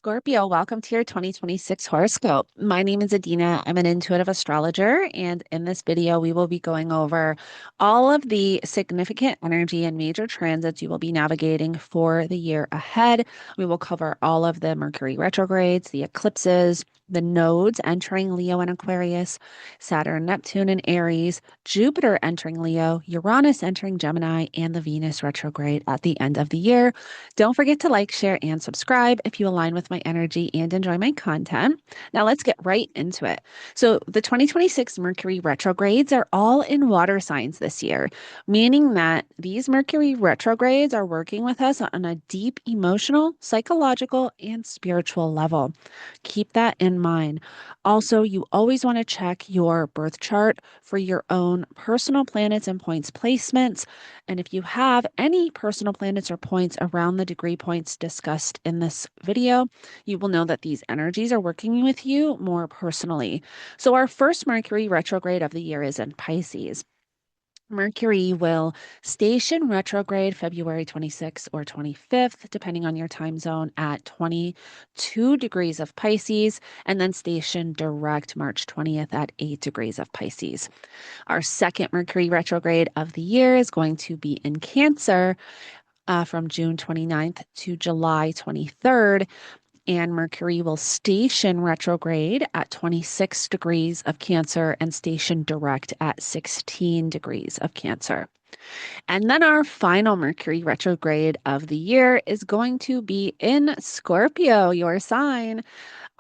Scorpio, welcome to your 2026 horoscope. My name is Adina. I'm an intuitive astrologer, and in this video, we will be going over all of the significant energy and major transits you will be navigating for the year ahead. We will cover all of the Mercury retrogrades, the eclipses, the nodes entering Leo and Aquarius, Saturn, Neptune, and Aries, Jupiter entering Leo, Uranus entering Gemini, and the Venus retrograde at the end of the year. Don't forget to like, share, and subscribe if you align with my energy and enjoy my content. Now, let's get right into it. So, the 2026 Mercury retrogrades are all in water signs this year, meaning that these Mercury retrogrades are working with us on a deep emotional, psychological, and spiritual level. Keep that in mind. Also, you always want to check your birth chart for your own personal planets and points placements. And if you have any personal planets or points around the degree points discussed in this video, you will know that these energies are working with you more personally. So, our first Mercury retrograde of the year is in Pisces. Mercury will station retrograde February 26th or 25th, depending on your time zone, at 22 degrees of Pisces, and then station direct March 20th at 8 degrees of Pisces. Our second Mercury retrograde of the year is going to be in Cancer from June 29th to July 23rd. And Mercury will station retrograde at 26 degrees of Cancer and station direct at 16 degrees of Cancer. And then our final Mercury retrograde of the year is going to be in Scorpio, your sign,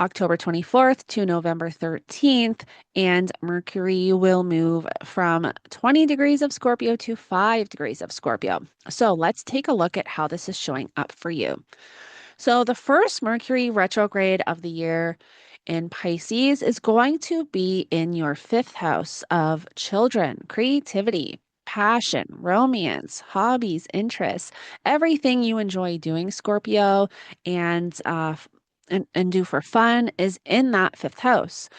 October 24th to November 13th. And Mercury will move from 20 degrees of Scorpio to 5 degrees of Scorpio. So let's take a look at how this is showing up for you. So, the first Mercury retrograde of the year in Pisces is going to be in your fifth house of children, creativity, passion, romance, hobbies, interests, everything you enjoy doing, Scorpio, and and do for fun is in that fifth house.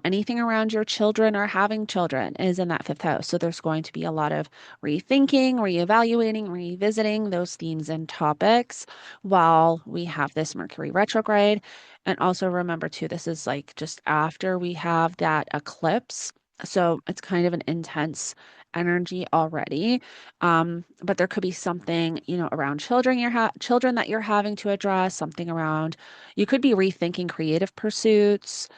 Anything around your children or having children is in that fifth house. So there's going to be a lot of rethinking, reevaluating, revisiting those themes and topics while we have this Mercury retrograde. And also remember, too, this is like just after we have that eclipse. So it's kind of an intense energy already. But there could be something, around children that you're having to address, something around you could be rethinking creative pursuits,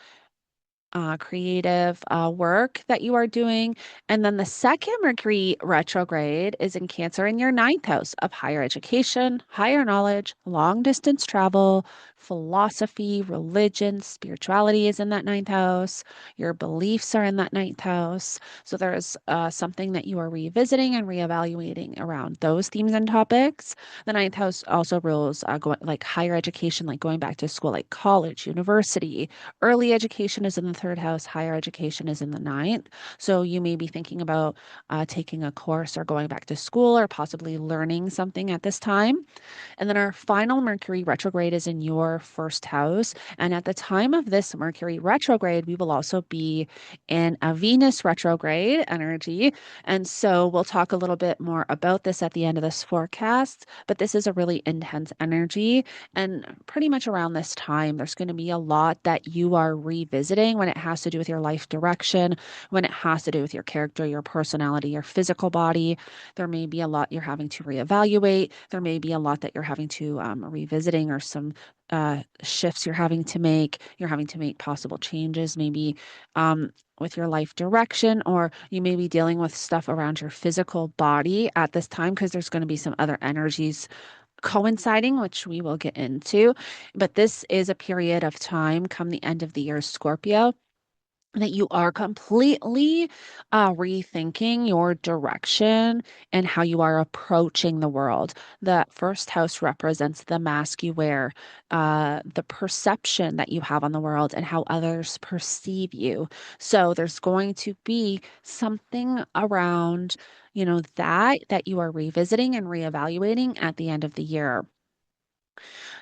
creative work that you are doing. And then the second Mercury retrograde is in Cancer in your ninth house of higher education, higher knowledge, long distance travel, philosophy, religion, spirituality is in that ninth house. Your beliefs are in that ninth house. So there's something that you are revisiting and reevaluating around those themes and topics. The ninth house also rules going like higher education, like going back to school, like college, university. Early education is in the third house, higher education is in the ninth. So you may be thinking about taking a course or going back to school or possibly learning something at this time. And then our final Mercury retrograde is in your first house. And at the time of this Mercury retrograde, we will also be in a Venus retrograde energy. And so we'll talk a little bit more about this at the end of this forecast. But this is a really intense energy. And pretty much around this time, there's going to be a lot that you are revisiting when it has to do with your life direction, when it has to do with your character, your personality, your physical body. There may be a lot you're having to reevaluate. There may be a lot that you're having to revisiting or some shifts you're having to make. You're having to make possible changes, maybe with your life direction, or you may be dealing with stuff around your physical body at this time because there's going to be some other energies coinciding, which we will get into. But this is a period of time come the end of the year, Scorpio, that you are completely rethinking your direction and how you are approaching the world. The first house represents the mask you wear, the perception that you have on the world, and how others perceive you. So there's going to be something around, that you are revisiting and reevaluating at the end of the year.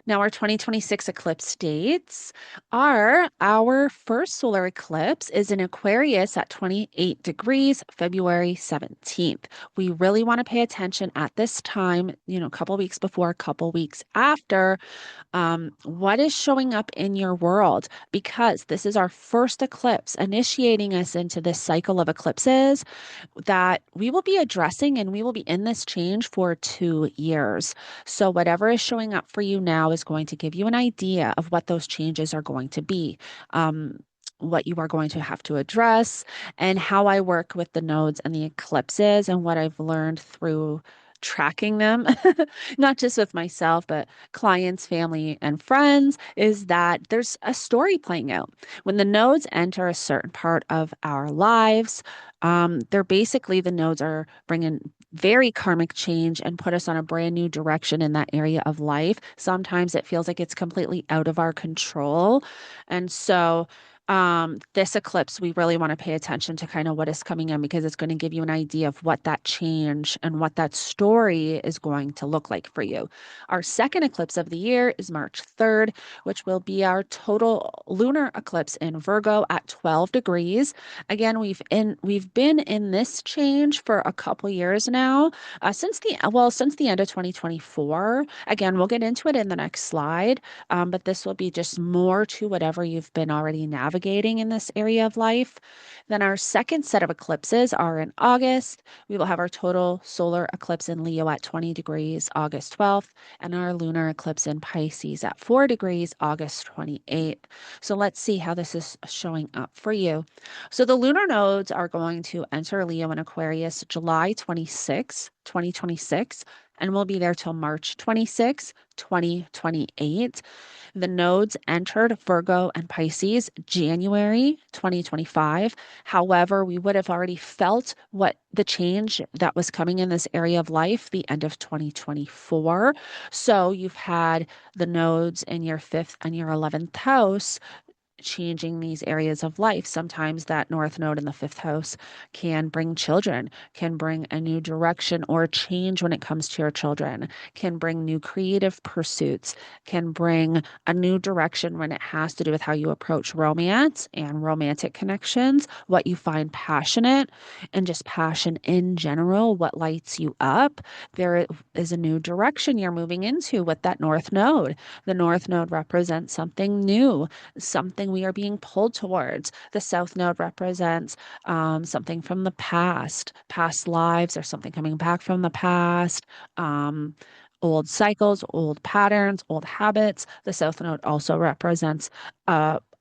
Now, our 2026 eclipse dates are our first solar eclipse is in Aquarius at 28 degrees, February 17th. We really want to pay attention at this time, a couple weeks before, a couple weeks after, what is showing up in your world because this is our first eclipse, initiating us into this cycle of eclipses that we will be addressing, and we will be in this change for 2 years. So, whatever is showing up for you now is going to give you an idea of what those changes are going to be. What you are going to have to address, and how I work with the nodes and the eclipses, and what I've learned through tracking them, not just with myself, but clients, family, and friends, is that there's a story playing out. When the nodes enter a certain part of our lives, they're basically the nodes are bringing very karmic change and put us on a brand new direction in that area of life. Sometimes it feels like it's completely out of our control. And so, this eclipse, we really want to pay attention to kind of what is coming in because it's going to give you an idea of what that change and what that story is going to look like for you. Our second eclipse of the year is March 3rd, which will be our total lunar eclipse in Virgo at 12 degrees. Again, we've been in this change for a couple years now, since the end of 2024. Again, we'll get into it in the next slide, but this will be just more to whatever you've been already navigating in this area of life. Then our second set of eclipses are in August. We will have our total solar eclipse in Leo at 20 degrees, August 12th, and our lunar eclipse in Pisces at 4 degrees, August 28th. So let's see how this is showing up for you. So the lunar nodes are going to enter Leo and Aquarius July 26, 2026, and will be there till March 26, 2028. The nodes entered Virgo and Pisces January 2025. However, we would have already felt what the change that was coming in this area of life the end of 2024. So you've had the nodes in your fifth and your 11th house changing these areas of life. Sometimes that north node in the fifth house can bring children, can bring a new direction or change when it comes to your children, can bring new creative pursuits, can bring a new direction when it has to do with how you approach romance and romantic connections, what you find passionate, and just passion in general, what lights you up. There is a new direction you're moving into with that north node. The north node represents something new, something we are being pulled towards. The South Node represents something from the past lives, or something coming back from the past. Old cycles, old patterns, old habits. The South Node also represents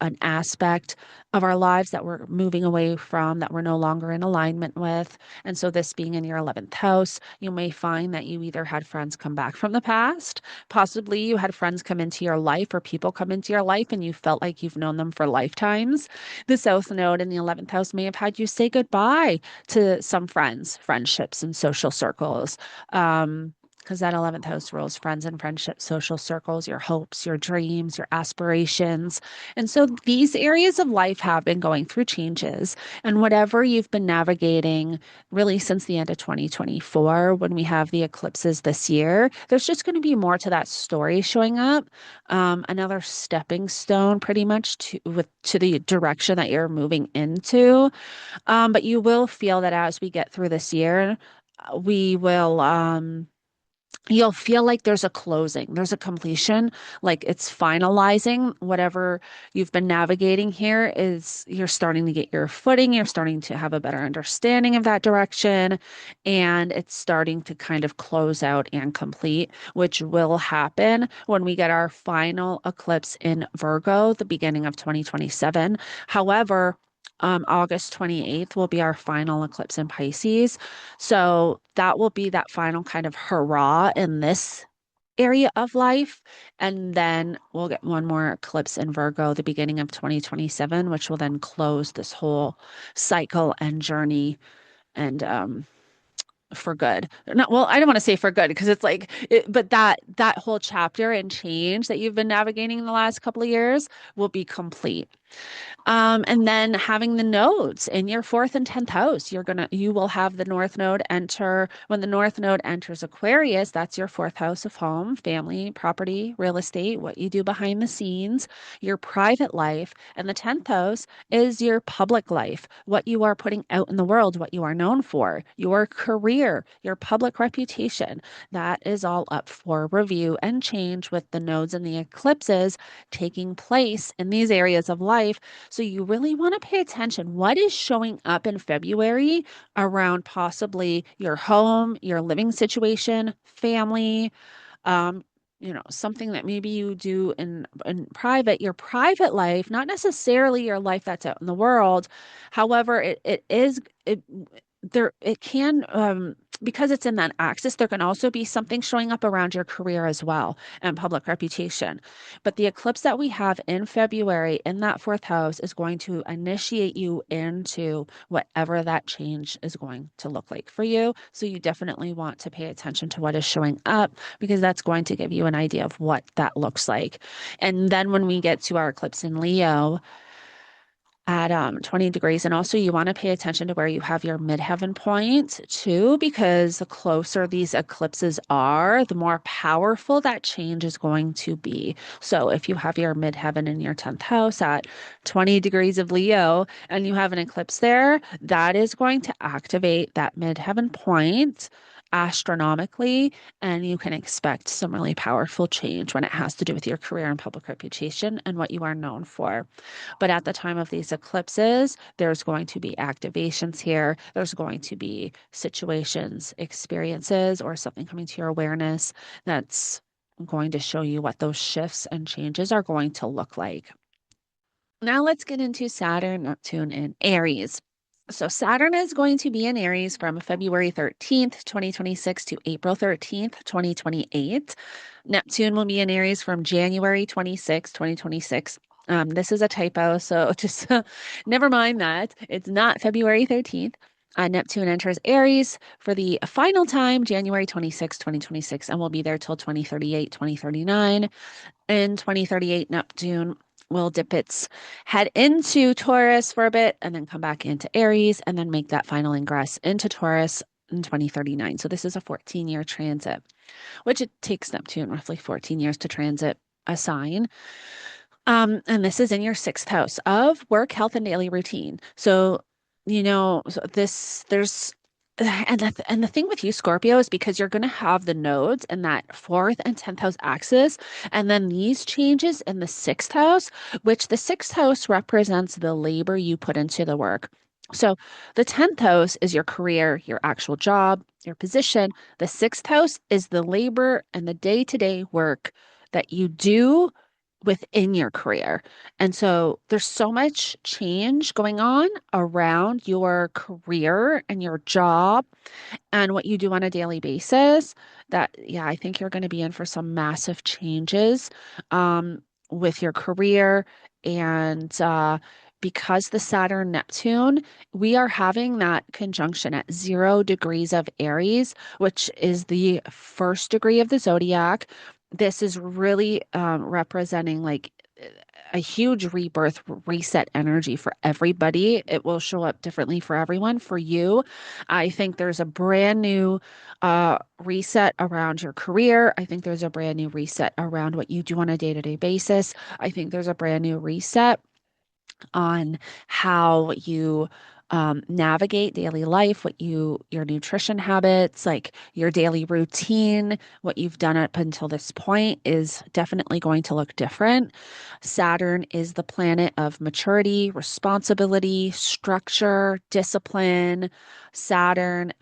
an aspect of our lives that we're moving away from, that we're no longer in alignment with. And so, this being in your 11th house, you may find that you either had friends come back from the past, possibly you had friends come into your life or people come into your life and you felt like you've known them for lifetimes. The South Node in the 11th house may have had you say goodbye to some friends, friendships, and social circles. Because that 11th house rules friends and friendships, social circles, your hopes, your dreams, your aspirations. And so these areas of life have been going through changes. And whatever you've been navigating really since the end of 2024, when we have the eclipses this year, there's just going to be more to that story showing up. Another stepping stone, pretty much to the direction that you're moving into. But you will feel that as we get through this year, we will. You'll feel like there's a closing, there's a completion, like it's finalizing whatever you've been navigating here. Is you're starting to get your footing, you're starting to have a better understanding of that direction, and it's starting to kind of close out and complete, which will happen when we get our final eclipse in Virgo, the beginning of 2027. However, August 28th will be our final eclipse in Pisces. So that will be that final kind of hurrah in this area of life. And then we'll get one more eclipse in Virgo, the beginning of 2027, which will then close this whole cycle and journey. And for good. Not well, I don't want to say for good because it's like but that whole chapter and change that you've been navigating in the last couple of years will be complete. And then having the nodes in your fourth and 10th house, you will have the North Node enter. When the North Node enters Aquarius, that's your fourth house of home, family, property, real estate, what you do behind the scenes, your private life. And the 10th house is your public life, what you are putting out in the world, what you are known for, your career, your public reputation. That is all up for review and change with the nodes and the eclipses taking place in these areas of life. So you really want to pay attention. What is showing up in February around possibly your home, your living situation, family, um, something that maybe you do in private, your private life, not necessarily your life that's out in the world. However, it is it there it can because it's in that axis, there can also be something showing up around your career as well and public reputation. But the eclipse that we have in February in that fourth house is going to initiate you into whatever that change is going to look like for you. So you definitely want to pay attention to what is showing up because that's going to give you an idea of what that looks like. And then when we get to our eclipse in Leo, at 20 degrees. And also, you want to pay attention to where you have your midheaven point too, because the closer these eclipses are, the more powerful that change is going to be. So, if you have your midheaven in your 10th house at 20 degrees of Leo and you have an eclipse there, that is going to activate that midheaven point astronomically, and you can expect some really powerful change when it has to do with your career and public reputation and what you are known for. But at the time of these eclipses, there's going to be activations here. There's going to be situations, experiences, or something coming to your awareness that's going to show you what those shifts and changes are going to look like. Now let's get into Saturn, Neptune, and Aries. So Saturn is going to be in Aries from February 13th, 2026 to April 13th, 2028. Neptune will be in Aries from January 26th, 2026. This is a typo, so just never mind that. It's not February 13th. Neptune enters Aries for the final time, January 26th, 2026, and will be there till 2038, 2039. In 2038, Neptune will dip its head into Taurus for a bit and then come back into Aries and then make that final ingress into Taurus in 2039. So this is a 14-year transit, which it takes Neptune roughly 14 years to transit a sign. And this is in your sixth house of work, health, and daily routine. So, so this there's and the thing with you, Scorpio, is because you're going to have the nodes in that fourth and 10th house axis, and then these changes in the sixth house, which the sixth house represents the labor you put into the work. So the 10th house is your career, your actual job, your position. The sixth house is the labor and the day-to-day work that you do within your career. And so there's so much change going on around your career and your job and what you do on a daily basis that, yeah, I think you're going to be in for some massive changes with your career. And because the Saturn Neptune, we are having that conjunction at 0 degrees of Aries, which is the first degree of the zodiac. This is really representing like a huge rebirth reset energy for everybody. It will show up differently for everyone. For you, I think there's a brand new reset around your career. I think there's a brand new reset around what you do on a day-to-day basis. I think there's a brand new reset on how you navigate daily life, your nutrition habits, like your daily routine, what you've done up until this point is definitely going to look different. Saturn is the planet of maturity, responsibility, structure, discipline. Saturn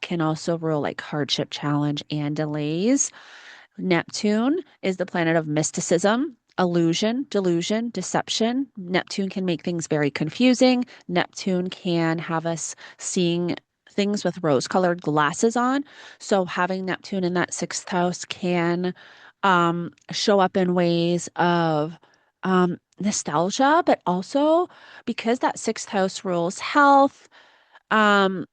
can also rule like hardship, challenge, and delays. Neptune is the planet of mysticism, illusion, delusion, deception. Neptune can make things very confusing. Neptune can have us seeing things with rose-colored glasses on. So having Neptune in that sixth house can show up in ways of nostalgia, but also because that sixth house rules health, um,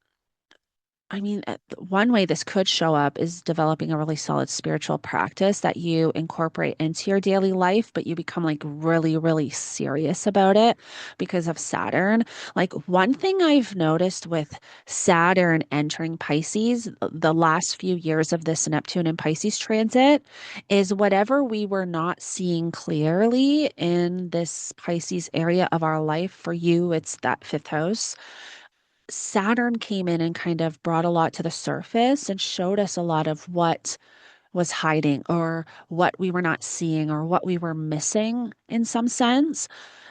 I mean, one way this could show up is developing a really solid spiritual practice that you incorporate into your daily life, but you become like really, really serious about it because of Saturn. Like, one thing I've noticed with Saturn entering Pisces, the last few years of this Neptune and Pisces transit, is whatever we were not seeing clearly in this Pisces area of our life. For you, it's that fifth house. Saturn came in and kind of brought a lot to the surface and showed us a lot of what was hiding or what we were not seeing or what we were missing in some sense.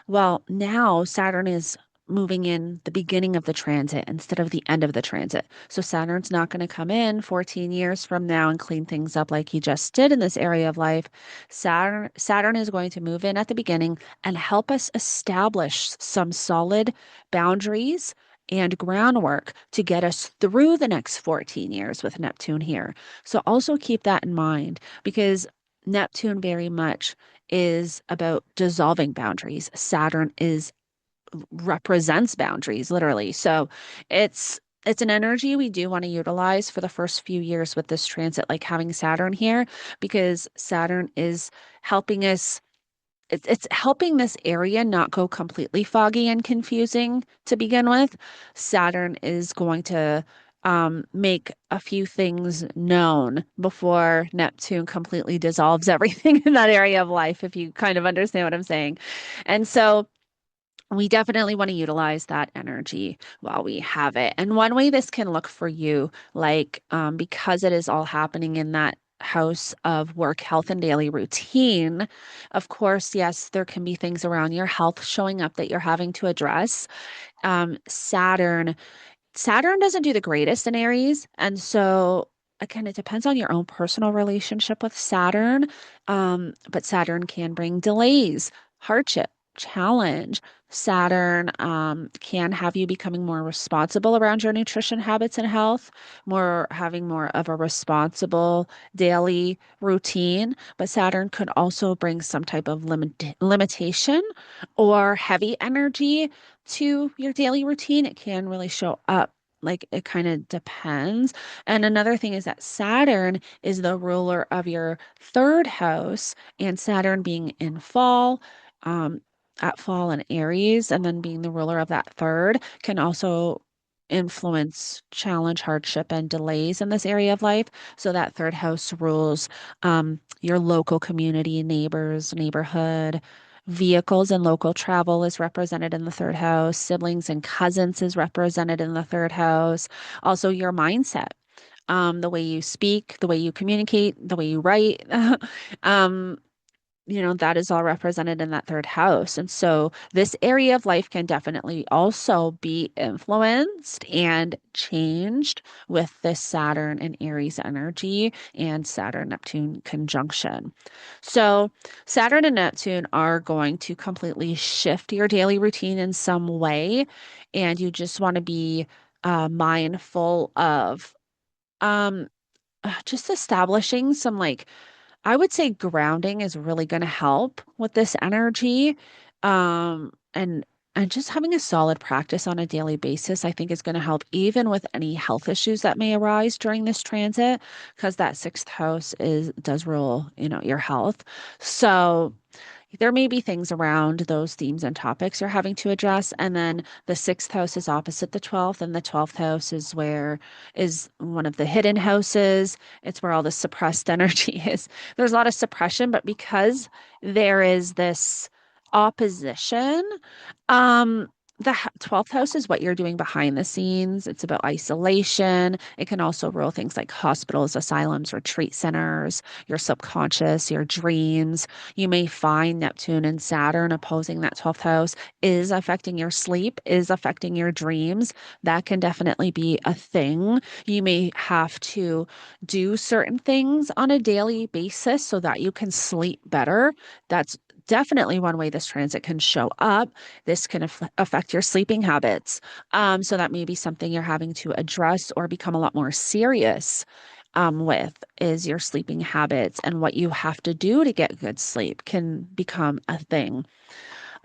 Well, now Saturn is moving in the beginning of the transit instead of the end of the transit. So Saturn's not going to come in 14 years from now and clean things up like he just did in this area of life. Saturn is going to move in at the beginning and help us establish some solid boundaries and groundwork to get us through the next 14 years with Neptune here. So also keep that in mind because Neptune very much is about dissolving boundaries. Saturn is represents boundaries, literally. So it's an energy we do want to utilize for the first few years with this transit, like having Saturn here, because Saturn is helping us. It's helping this area not go completely foggy and confusing to begin with. Saturn is going to make a few things known before Neptune completely dissolves everything in that area of life, if you kind of understand what I'm saying. And so we definitely want to utilize that energy while we have it. And one way this can look for you, like because it is all happening in that house of work, health, and daily routine, of course, yes, there can be things around your health showing up that you're having to address. Saturn doesn't do the greatest in Aries. And so, again, it depends on your own personal relationship with Saturn. But Saturn can bring delays, hardship, challenge. Saturn can have you becoming more responsible around your nutrition habits and health, more having more of a responsible daily routine. But Saturn could also bring some type of limitation or heavy energy to your daily routine. It can really show up. Like it kind of depends. And another thing is that Saturn is the ruler of your third house, and Saturn being in fall, um, at fall in Aries, and then being the ruler of that third can also influence challenge, hardship, and delays in this area of life. So that third house rules your local community, neighbors, neighborhood. Vehicles and local travel is represented in the third house. Siblings and cousins is represented in the third house. Also, your mindset, the way you speak, the way you communicate, the way you write. um, that is all represented in that third house. And so this area of life can definitely also be influenced and changed with this Saturn and Aries energy and Saturn Neptune conjunction. So Saturn and Neptune are going to completely shift your daily routine in some way. And you just want to be mindful of um, just establishing some like I would say grounding is really going to help with this energy. And just having a solid practice on a daily basis, I think is going to help even with any health issues that may arise during this transit, because that sixth house is does rule, your health. So there may be things around those themes and topics you're having to address. And then the sixth house is opposite the 12th, and the 12th house is one of the hidden houses. It's where all the suppressed energy is. There's a lot of suppression, but because there is this opposition, um, the 12th house is what you're doing behind the scenes. It's about isolation. It can also rule things like hospitals, asylums, retreat centers, your subconscious, your dreams. You may find Neptune and Saturn opposing that 12th house is affecting your sleep, is affecting your dreams. That can definitely be a thing. You may have to do certain things on a daily basis so that you can sleep better. That's definitely one way this transit can show up. This can affect your sleeping habits. So that may be something you're having to address or become a lot more serious with is your sleeping habits, and what you have to do to get good sleep can become a thing.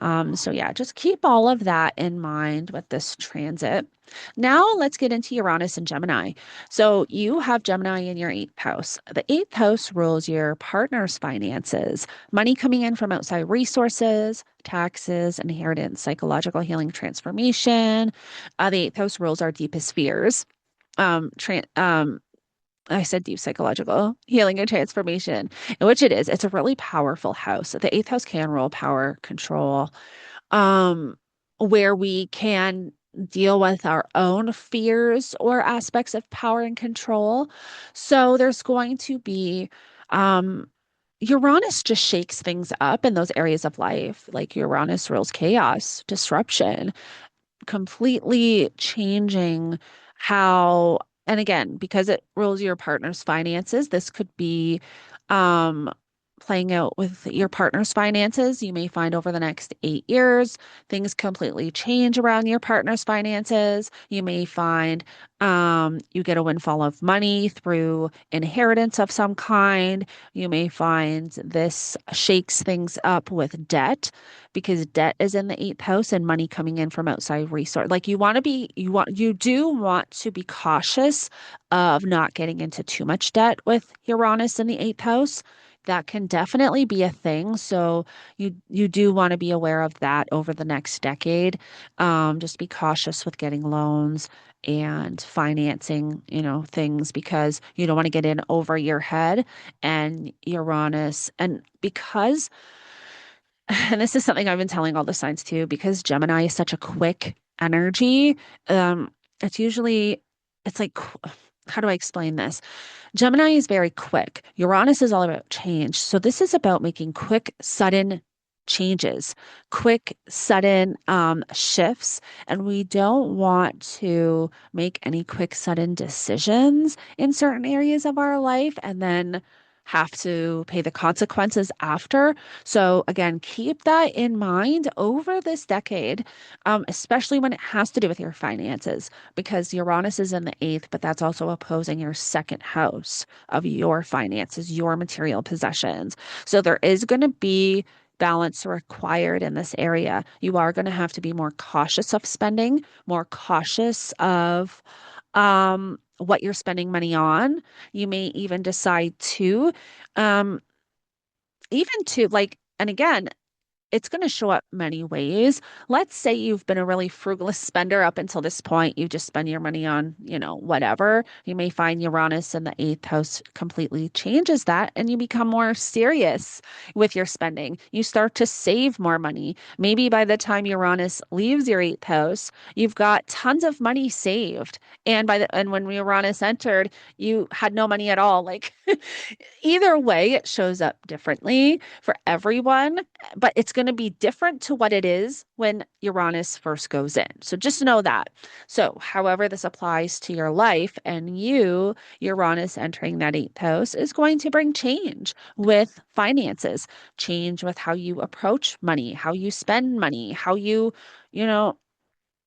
So yeah, just keep all of that in mind with this transit. Now let's get into Uranus and Gemini. So you have Gemini in your eighth house. The eighth house rules your partner's finances, money coming in from outside resources, taxes, inheritance, psychological healing, transformation. The eighth house rules our deepest fears. Tran I said deep psychological healing and transformation, which it is. It's a really powerful house. The eighth house can rule power, control, um, where we can deal with our own fears or aspects of power and control. So there's going to be, um, Uranus just shakes things up in those areas of life. Like Uranus rules chaos, disruption, completely changing how, and again, because it rules your partner's finances, this could be um, playing out with your partner's finances. You may find over the next 8 years, things completely change around your partner's finances. You may find you get a windfall of money through inheritance of some kind. You may find this shakes things up with debt because debt is in the eighth house and money coming in from outside resource. Like you do want to be cautious of not getting into too much debt with Uranus in the eighth house. That can definitely be a thing. So you do want to be aware of that over the next decade. Just be cautious with getting loans and financing, things because you don't want to get in over your head and Uranus. And because and this is something I've been telling all the signs too, because Gemini is such a quick energy. Um, it's usually, it's like, how do I explain this? Gemini is very quick. Uranus is all about change. So this is about making quick, sudden changes, quick, sudden shifts. And we don't want to make any quick, sudden decisions in certain areas of our life and then have to pay the consequences after. So again, keep that in mind over this decade, especially when it has to do with your finances because Uranus is in the eighth, but that's also opposing your second house of your finances, your material possessions. So there is going to be balance required in this area. You are going to have to be more cautious of spending, more cautious of what you're spending money on. You may even decide to, um, even to like, and again, it's going to show up many ways. Let's say you've been a really frugalist spender up until this point. You just spend your money on, whatever. You may find Uranus in the eighth house completely changes that and you become more serious with your spending. You start to save more money. Maybe by the time Uranus leaves your eighth house, you've got tons of money saved. And when Uranus entered, you had no money at all. Like either way, it shows up differently for everyone, but it's going to be different to what it is when Uranus first goes in. So just know that. So, however, this applies to your life and you, Uranus entering that eighth house is going to bring change with finances, change with how you approach money, how you spend money, how you know,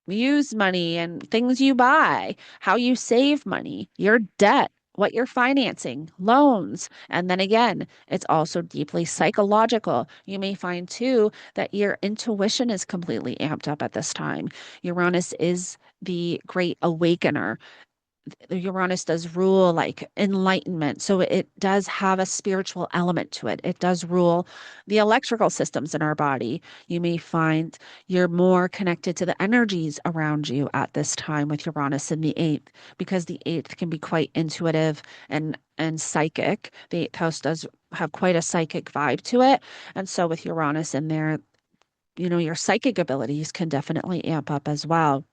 use money and things you buy, how you save money, your debt, what you're financing, loans. And then again, it's also deeply psychological. You may find too that your intuition is completely amped up at this time. Uranus is the great awakener. Uranus does rule like enlightenment. So it does have a spiritual element to it. It does rule the electrical systems in our body. You may find you're more connected to the energies around you at this time with Uranus in the eighth, because the eighth can be quite intuitive and psychic. The eighth house does have quite a psychic vibe to it. And so with Uranus in there, your psychic abilities can definitely amp up as well.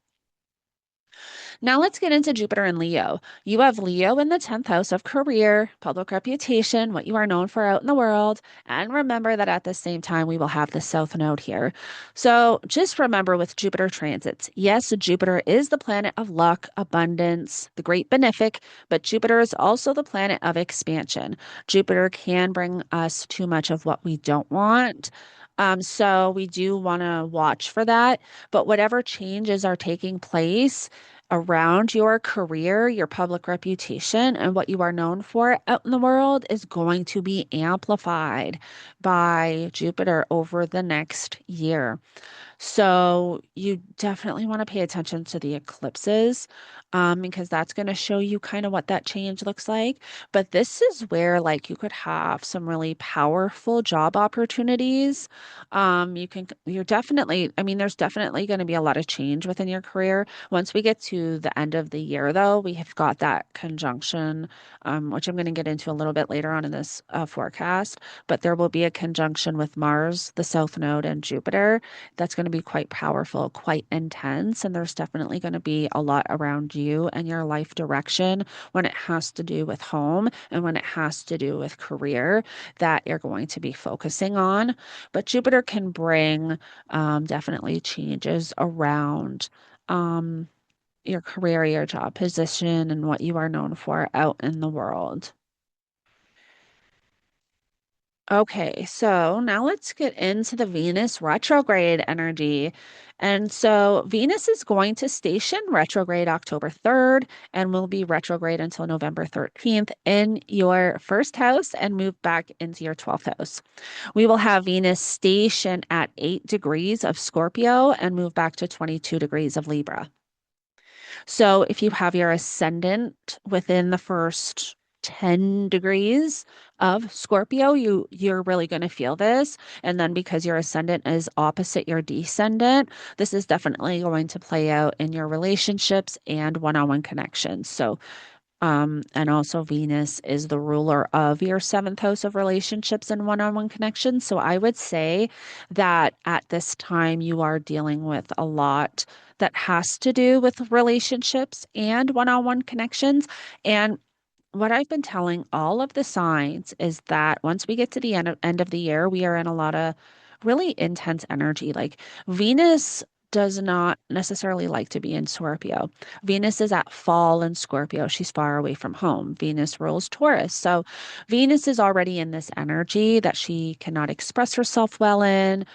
Now let's get into Jupiter and Leo. You have Leo in the 10th house of career, public reputation, what you are known for out in the world. And remember that at the same time, we will have the South Node here. So just remember with Jupiter transits, yes, Jupiter is the planet of luck, abundance, the great benefic, but Jupiter is also the planet of expansion. Jupiter can bring us too much of what we don't want. So we do want to watch for that. But whatever changes are taking place, around your career, your public reputation, and what you are known for out in the world is going to be amplified by Jupiter over the next year. So you definitely want to pay attention to the eclipses, because that's going to show you kind of what that change looks like. But this is where like you could have some really powerful job opportunities. You're definitely, I mean, there's definitely going to be a lot of change within your career. Once we get to the end of the year, though, we have got that conjunction, which I'm going to get into a little bit later on in this forecast. But there will be a conjunction with Mars, the South Node, and Jupiter that's going to be quite powerful, quite intense. And there's definitely going to be a lot around you and your life direction when it has to do with home and when it has to do with career that you're going to be focusing on. But Jupiter can bring definitely changes around. Um, your career, your job position, and what you are known for out in the world. Okay, so now let's get into the Venus retrograde energy. And so Venus is going to station retrograde October 3rd and will be retrograde until November 13th in your first house and move back into your 12th house. We will have Venus station at 8 degrees of Scorpio and move back to 22 degrees of Libra. So if you have your ascendant within the first 10 degrees of Scorpio, you're really going to feel this. And then because your ascendant is opposite your descendant, this is definitely going to play out in your relationships and one-on-one connections. So and also Venus is the ruler of your seventh house of relationships and one-on-one connections. So I would say that at this time you are dealing with a lot that has to do with relationships and one-on-one connections. And what I've been telling all of the signs is that once we get to the end of the year, we are in a lot of really intense energy. Like Venus does not necessarily like to be in Scorpio. Venus is at fall in Scorpio. She's far away from home. Venus rules Taurus. So Venus is already in this energy that she cannot express herself well in.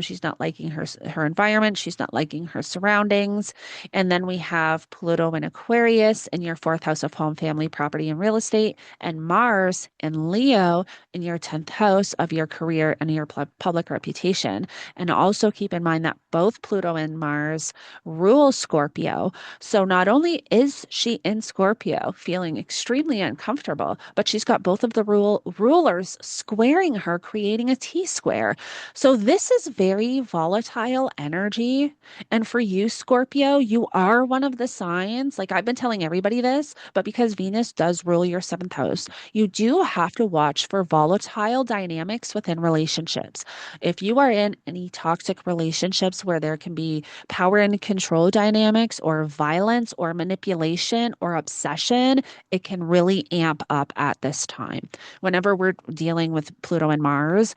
She's not liking her environment. She's not liking her surroundings. And then we have Pluto in Aquarius in your fourth house of home, family, property, and real estate, and Mars in Leo in your 10th house of your career and your public reputation. And also keep in mind that both Pluto and Mars rule Scorpio. So not only is she in Scorpio feeling extremely uncomfortable, but she's got both of the rulers squaring her, creating a T square. So this is very volatile energy, and for you, Scorpio, you are one of the signs. Like I've been telling everybody this, but because Venus does rule your seventh house, you do have to watch for volatile dynamics within relationships. If you are in any toxic relationships where there can be power and control dynamics or violence or manipulation or obsession, it can really amp up at this time. Whenever we're dealing with Pluto and Mars,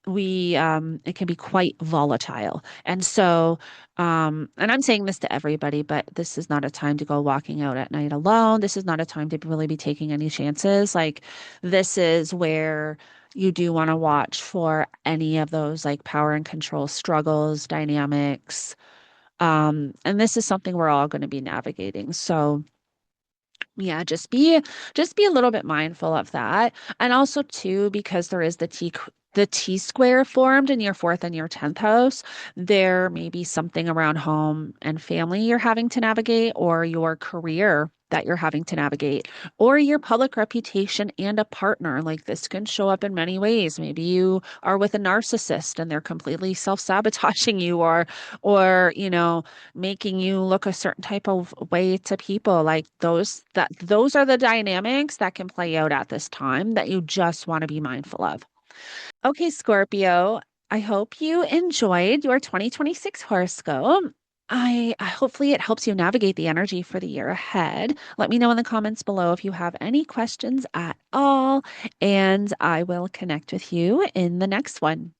we it can be quite volatile. And so and I'm saying this to everybody, but this is not a time to go walking out at night alone. This is not a time to really be taking any chances. Like this is where you do want to watch for any of those like power and control struggles, dynamics. And this is something we're all going to be navigating. So yeah, just be a little bit mindful of that. And also too, because there is the T square formed in your fourth and your 10th house, there may be something around home and family you're having to navigate, or your career that you're having to navigate, or your public reputation and a partner. Like this can show up in many ways. Maybe you are with a narcissist and they're completely self-sabotaging you, or making you look a certain type of way to people. Like those are the dynamics that can play out at this time that you just want to be mindful of. Okay, Scorpio, I hope you enjoyed your 2026 horoscope. I hopefully it helps you navigate the energy for the year ahead. Let me know in the comments below if you have any questions at all, and I will connect with you in the next one.